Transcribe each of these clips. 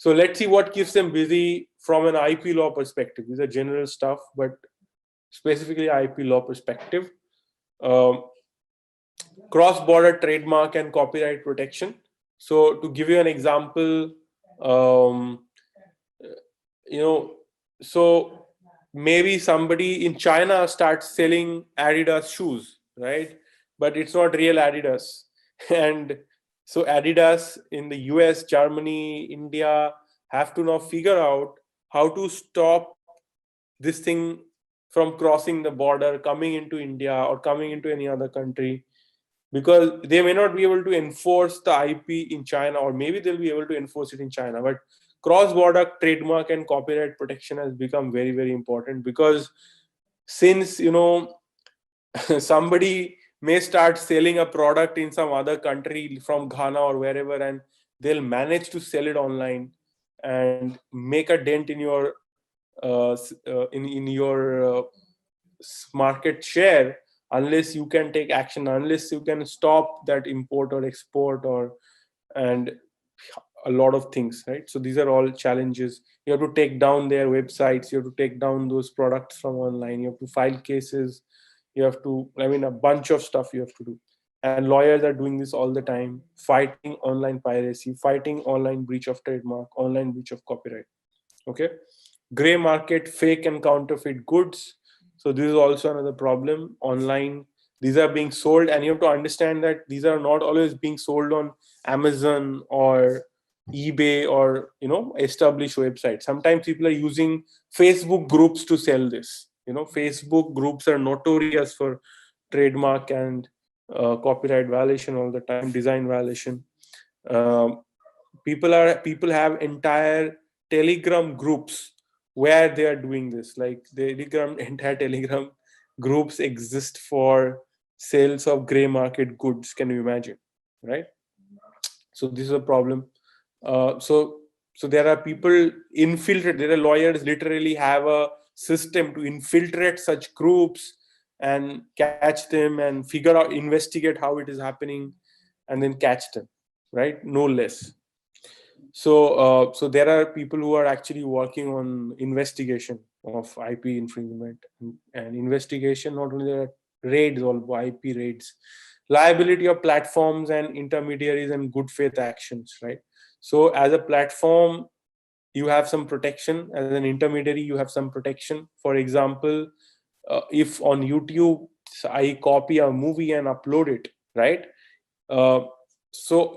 So let's see what keeps them busy from an IP law perspective. These are general stuff, but specifically IP law perspective. Um, Cross-border trademark and copyright protection. So to give you an example, um, so maybe somebody in China starts selling Adidas shoes, right? But it's not real Adidas. And so Adidas in the US, Germany, India have to now figure out how to stop this thing from crossing the border, coming into India or coming into any other country, because they may not be able to enforce the IP in China, or maybe they'll be able to enforce it in China. But cross-border trademark and copyright protection has become very, very important, because since somebody may start selling a product in some other country from Ghana or wherever, and they'll manage to sell it online and make a dent in your market share, unless you can take action, unless you can stop that import or export, and a lot of things, right? So these are all challenges. You have to take down their websites, you have to take down those products from online, you have to file cases, you have to, a bunch of stuff you have to do. And lawyers are doing this all the time, fighting online piracy, fighting online breach of trademark, online breach of copyright. Okay. Gray market, fake and counterfeit goods. So this is also another problem online. These are being sold, and you have to understand that these are not always being sold on Amazon or eBay or established websites. Sometimes people are using Facebook groups to sell this. Facebook groups are notorious for trademark and copyright violation all the time, design violation. People have entire Telegram groups where they are doing this. Like entire Telegram groups exist for sales of gray market goods. Can you imagine, right? So this is a problem. So there are people infiltrate. There are lawyers literally have a system to infiltrate such groups and catch them and figure out, investigate how it is happening, and then catch them, right? No less. So there are people who are actually working on investigation of IP infringement and investigation. Not only there are raids, all IP raids, liability of platforms and intermediaries, and good faith actions, right? So as a platform, you have some protection. As an intermediary, you have some protection. For example, if on YouTube I copy a movie and upload it, right? So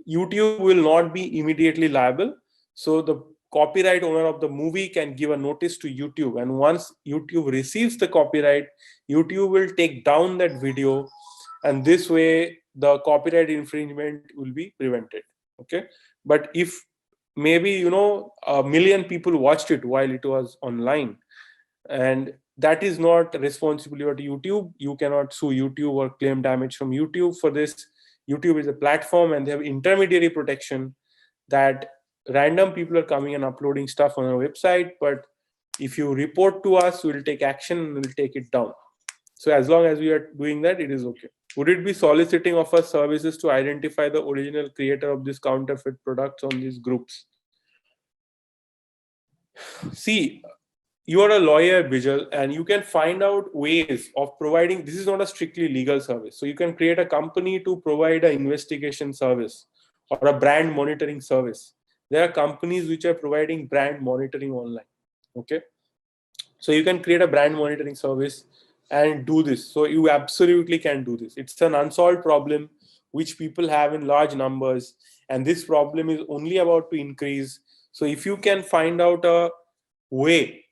YouTube will not be immediately liable. So the copyright owner of the movie can give a notice to YouTube, and once YouTube receives the copyright, YouTube will take down that video, and this way the copyright infringement will be prevented. Okay. But if maybe a million people watched it while it was online, and that is not responsibility of YouTube. You cannot sue YouTube or claim damage from YouTube for this. YouTube is a platform, and they have intermediary protection, that random people are coming and uploading stuff on our website, but if you report to us, we'll take action and we'll take it down. So as long as we are doing that, it is okay. Would it be soliciting of us services to identify the original creator of these counterfeit products on these groups? See, you are a lawyer, Bijal, and you can find out ways of providing. This is not a strictly legal service. So you can create a company to provide an investigation service or a brand monitoring service. There are companies which are providing brand monitoring online. Okay. So you can create a brand monitoring service and do this. So you absolutely can do this. It's an unsolved problem which people have in large numbers, and this problem is only about to increase. So if you can find out a way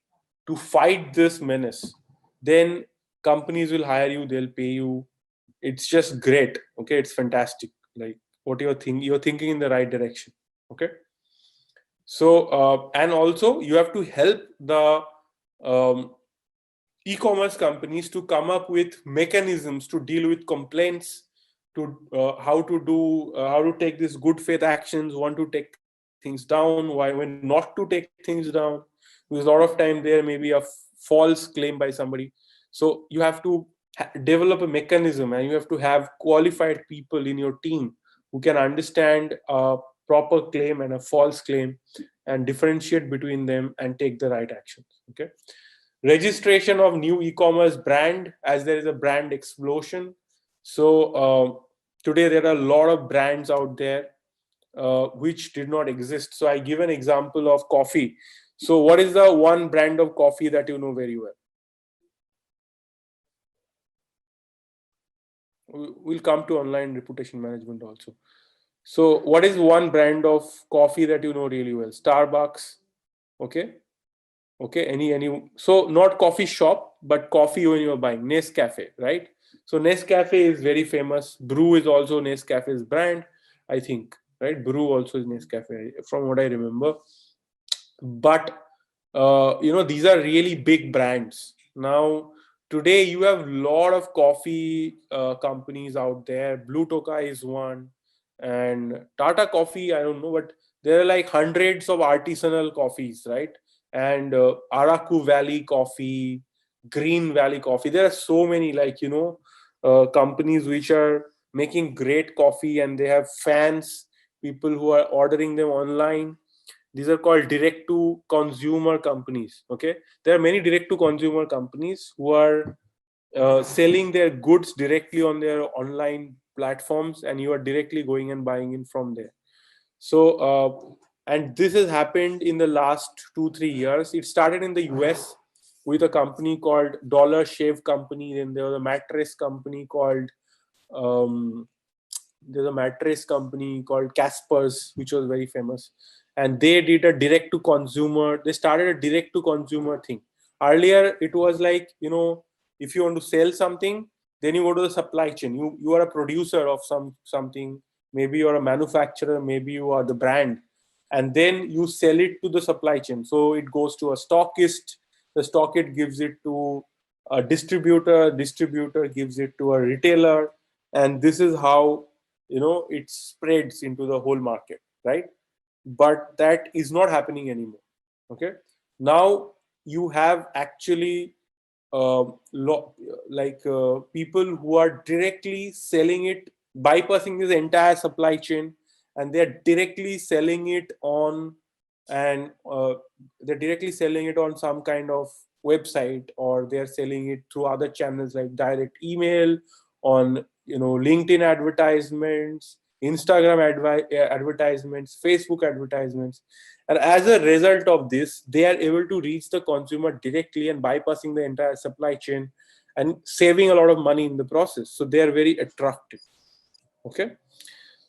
to fight this menace, then companies will hire you, they'll pay you. It's just great. Okay, it's fantastic. Like what you're thinking in the right direction. Okay. So and also you have to help the e-commerce companies to come up with mechanisms to deal with complaints, to how to take these good faith actions, when to take things down, when not to take things down, because a lot of time there may be a false claim by somebody. So you have to develop a mechanism, and you have to have qualified people in your team who can understand proper claim and a false claim, and differentiate between them and take the right actions. Okay. Registration of new e-commerce brand, as there is a brand explosion. So today there are a lot of brands out there which did not exist. So I give an example of coffee. So what is the one brand of coffee that you know very well? We'll come to online reputation management also. So what is one brand of coffee that you know really well? Starbucks. Okay. Okay. Any. So not coffee shop, but coffee when you are buying. Nescafe, right? So Nescafe is very famous. Brew is also Nescafe's brand, I think. Right? Brew also is Nescafe, from what I remember. But these are really big brands. Now today you have a lot of coffee companies out there. Blue Tokai is one, and Tata Coffee, I don't know, but there are like hundreds of artisanal coffees, right? And Araku Valley Coffee, Green Valley Coffee, there are so many, like, companies which are making great coffee, and they have fans, people who are ordering them online. These are called direct to consumer companies. Okay, there are many direct to consumer companies who are selling their goods directly on their online platforms, and you are directly going and buying in from there. So and this has happened in the last 2-3 years. It started in the US with a company called Dollar Shave Company. Then there was a mattress company called um, there's a mattress company called Casper's, which was very famous, and they did a direct to consumer. They started a direct to consumer thing. Earlier it was like, if you want to sell something, then you go to the supply chain. You are a producer of something, maybe you're a manufacturer, maybe you are the brand, and then you sell it to the supply chain. So it goes to a stockist, the stockist gives it to a distributor gives it to a retailer, and this is how it spreads into the whole market, right? But that is not happening anymore. Okay. Now you have actually people who are directly selling it, bypassing this entire supply chain, and they're directly selling it on, and they're directly selling it on some kind of website, or they're selling it through other channels like direct email, on LinkedIn advertisements, Instagram advertisements, Facebook advertisements. And as a result of this, they are able to reach the consumer directly and bypassing the entire supply chain and saving a lot of money in the process. So they are very attractive. Okay.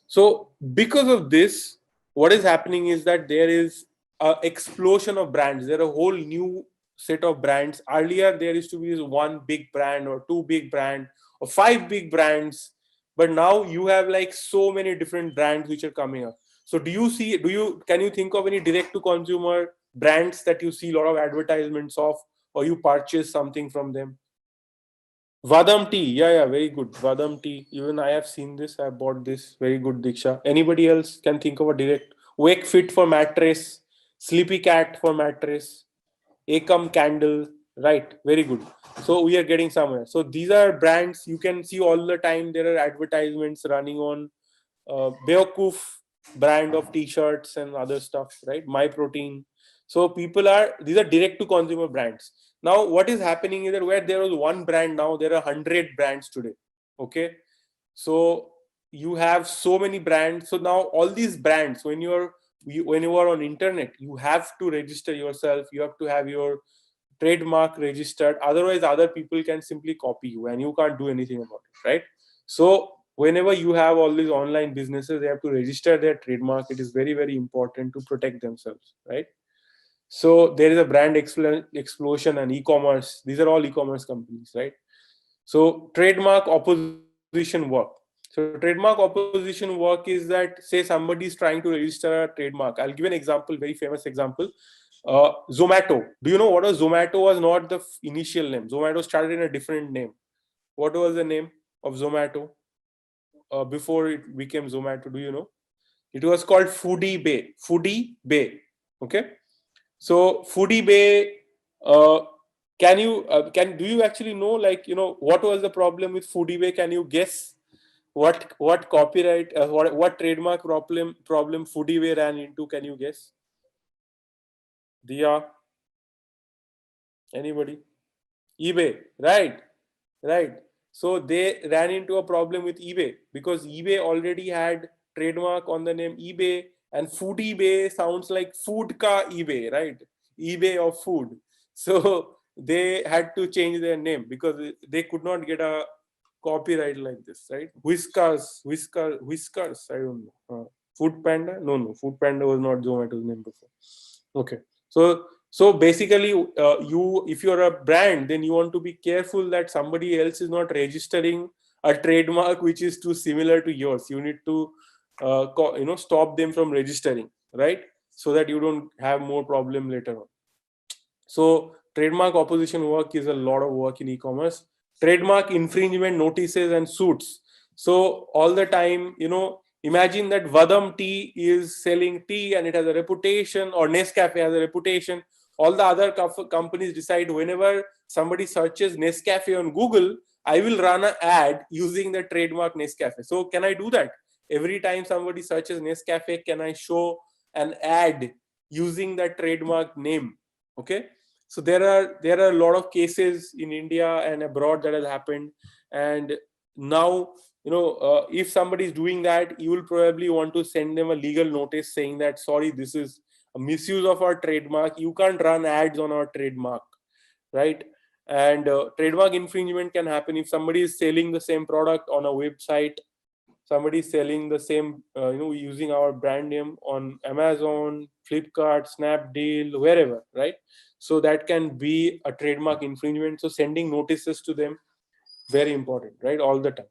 So because of this, what is happening is that there is an explosion of brands. There are a whole new set of brands. Earlier, there used to be one big brand or two big brand or five big brands, but now you have like so many different brands which are coming up. So can you think of any direct to consumer brands that you see a lot of advertisements of, or you purchase something from them? Vadam tea, yeah, very good. Vadam tea. Even I have seen this. I bought this. Very good, Diksha. Anybody else can think of a direct? Wake Fit for mattress, Sleepy Cat for mattress, Acom candle. Right, very good. So we are getting somewhere. So these are brands you can see all the time. There are advertisements running on Beokoof brand of t-shirts and other stuff, right? My Protein. So these are direct to consumer brands. Now what is happening is that where there was one brand, now there are 100 brands today. Okay. So you have so many brands. So now all these brands, when you are on internet, you have to register yourself. You have to have your trademark registered. Otherwise, other people can simply copy you and you can't do anything about it, right? So whenever you have all these online businesses, they have to register their trademark. It is very, very important to protect themselves, right? So there is a brand explosion and e-commerce. These are all e-commerce companies, right? So trademark opposition work. So trademark opposition work is that, say somebody is trying to register a trademark. I'll give an example, very famous example. Zomato. Do you know what was Zomato? Was not the initial name. Zomato started in a different name. What was the name of Zomato before it became Zomato? Do you know? It was called Foodie Bay. Foodie Bay. Okay. So Foodie Bay. Do you actually know, like, what was the problem with Foodie Bay? Can you guess? what copyright what trademark problem Foodieway ran into? Can you guess? Dia, anybody? eBay, right. So they ran into a problem with eBay because eBay already had trademark on the name eBay, and Foodie sounds like food ka eBay, right? eBay of food. So they had to change their name because they could not get a copyright like this, right? Whiskers. I don't know. Food Panda? No. Food Panda was not Zomato's name before. Okay. So basically, you if you're a brand, then you want to be careful that somebody else is not registering a trademark which is too similar to yours. You need to, stop them from registering, right? So that you don't have more problem later on. So trademark opposition work is a lot of work in e-commerce. Trademark infringement notices and suits. So all the time, imagine that Vadam tea is selling tea and it has a reputation, or Nescafe has a reputation. All the other companies decide whenever somebody searches Nescafe on Google, I will run an ad using the trademark Nescafe. So can I do that? Every time somebody searches Nescafe, can I show an ad using that trademark name? Okay. So there are a lot of cases in India and abroad that has happened, and now if somebody is doing that, you will probably want to send them a legal notice saying that, sorry, this is a misuse of our trademark, you can't run ads on our trademark, right? And trademark infringement can happen if somebody is selling the same product on a website, somebody selling the same using our brand name on Amazon, Flipkart, Snapdeal, wherever, right? So that can be a trademark infringement. So sending notices to them, very important, right? All the time.